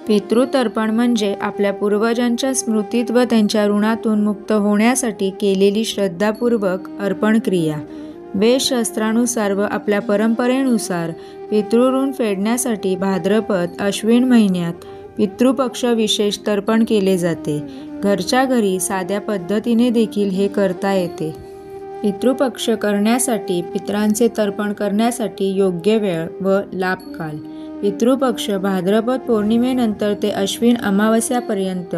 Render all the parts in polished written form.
पितृतर्पण म्हणजे आपल्या पूर्वजांच्या स्मृतीत व त्यांच्या ऋणातून मुक्त होण्यासाठी केलेली श्रद्धापूर्वक अर्पण क्रिया। वेदशास्त्रानुसार व आपल्या परंपरेनुसार पितृऋण फेडण्यासाठी भाद्रपद अश्विन महिन्यात पितृपक्ष विशेष तर्पण केले जाते। घरच्या घरी साध्या पद्धतीने देखील हे करता येते। पितृपक्ष करण्यासाठी पितरांचे तर्पण करण्यासाठी योग्य वेळ व लाभकाल। पितृपक्ष भाद्रपद पौर्णिमेनंतर ते अश्विन अमावस्यापर्यंत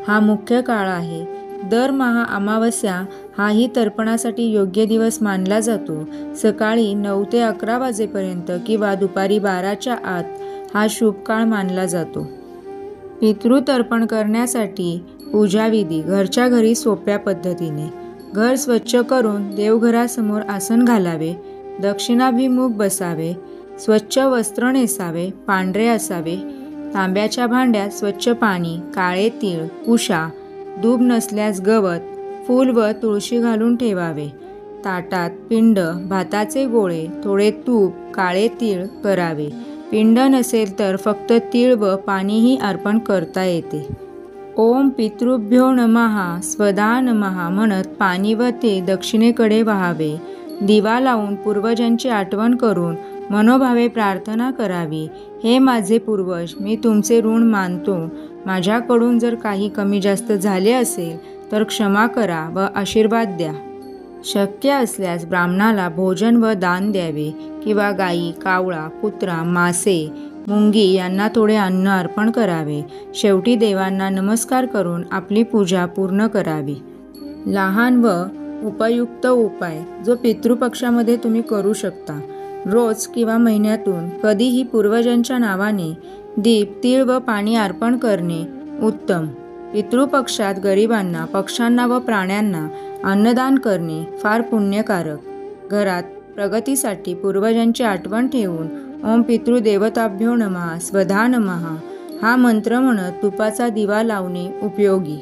हा मुख्य काळ आहे। दरमहा अमावस्या हाही तर्पणासाठी योग्य दिवस मानला जातो। सकाळी 9 ते 11 वाजेपर्यंत किंवा दुपारी 12च्या आत हा शुभ काळ मानला जातो। पितृतर्पण करण्यासाठी पूजाविधी घरच्या घरी सोप्या पद्धतीने। घर स्वच्छ करून देवघरासमोर आसन घालावे, दक्षिणाभिमुख बसावे, स्वच्छ वस्त्र नेसावे, पांढरे असावे, तांब्याच्या भांड्यात स्वच्छ पाणी, काळे तीळ, कुशा, दूब नसल्यास गवत, फूल व तुळशी घालून ठेवावे। ताटात पिंड, भाताचे गोळे, थोडे तूप, काळे तीळ करावे। पिंड नसेल तर फक्त तीळ व पाणीही अर्पण करता येते। ओम पितृभ्यो नमः स्वधा नमः म्हणत पाणी व ते दक्षिणेकडे वहावे। दिवा लावून पूर्वजांची आठवण करून मनोभावे प्रार्थना करावी। हे माझे पूर्वज, मी तुमचे ऋण मानतो। माझ्याकडून जर काही कमी जास्त झाले असेल तर क्षमा करा व आशीर्वाद द्या। शक्य असल्यास ब्राह्मणाला भोजन व दान द्यावे किंवा गायी, कावळा, कुत्रा, मासे, मुंगी यांना थोडे अन्न अर्पण करावे। शेवटी देवांना नमस्कार करून आपली पूजा पूर्ण करावी। लहान व उपयुक्त उपाय जो पितृपक्षामध्ये तुम्ही करू शकता। रोज किंवा महिन्यातून कधीही पूर्वजांच्या नावाने दीप, तीळ व पाणी अर्पण करणे उत्तम। पितृपक्षात गरिबांना, पक्ष्यांना व प्राण्यांना अन्नदान करणे फार पुण्यकारक। घरात प्रगतीसाठी पूर्वजांची आठवण ठेवून ओम पितृदेवताभ्यो नमः स्वधा नमः हा मंत्र म्हणत तुपाचा दिवा लावणे उपयोगी।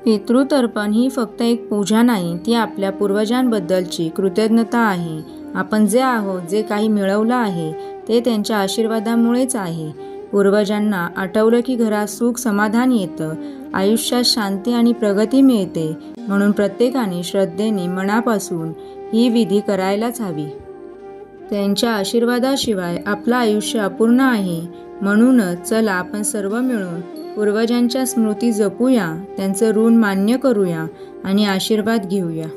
पितृतर्पण ही फक्त एक पूजा नाही, ती आपल्या पूर्वजांबद्दलची कृतज्ञता आहे। आपण जे आहोत, जे काही मिळवलं आहे ते त्यांच्या आशीर्वादामुळेच आहे। पूर्वजांना आठवलं की घरात सुख समाधान येतं, आयुष्यात शांती आणि प्रगती मिळते। म्हणून प्रत्येकाने श्रद्धेने मनापासून ही विधी करायलाच हवी। त्यांच्या आशीर्वादाशिवाय आपलं आयुष्य अपूर्ण आहे। म्हणूनच चला आपण सर्व मिळून पूर्वजांच्या स्मृती जपूया, त्यांचं ऋण मान्य करूया आणि आशीर्वाद घेऊया।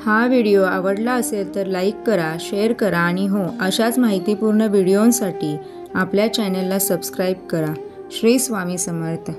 हा व्हिडिओ आवडला असेल तर लाईक करा, शेअर करा आणि हो, अशाच माहितीपूर्ण व्हिडिओंसाठी आपल्या चॅनलला सबस्क्राईब करा। श्री स्वामी समर्थ।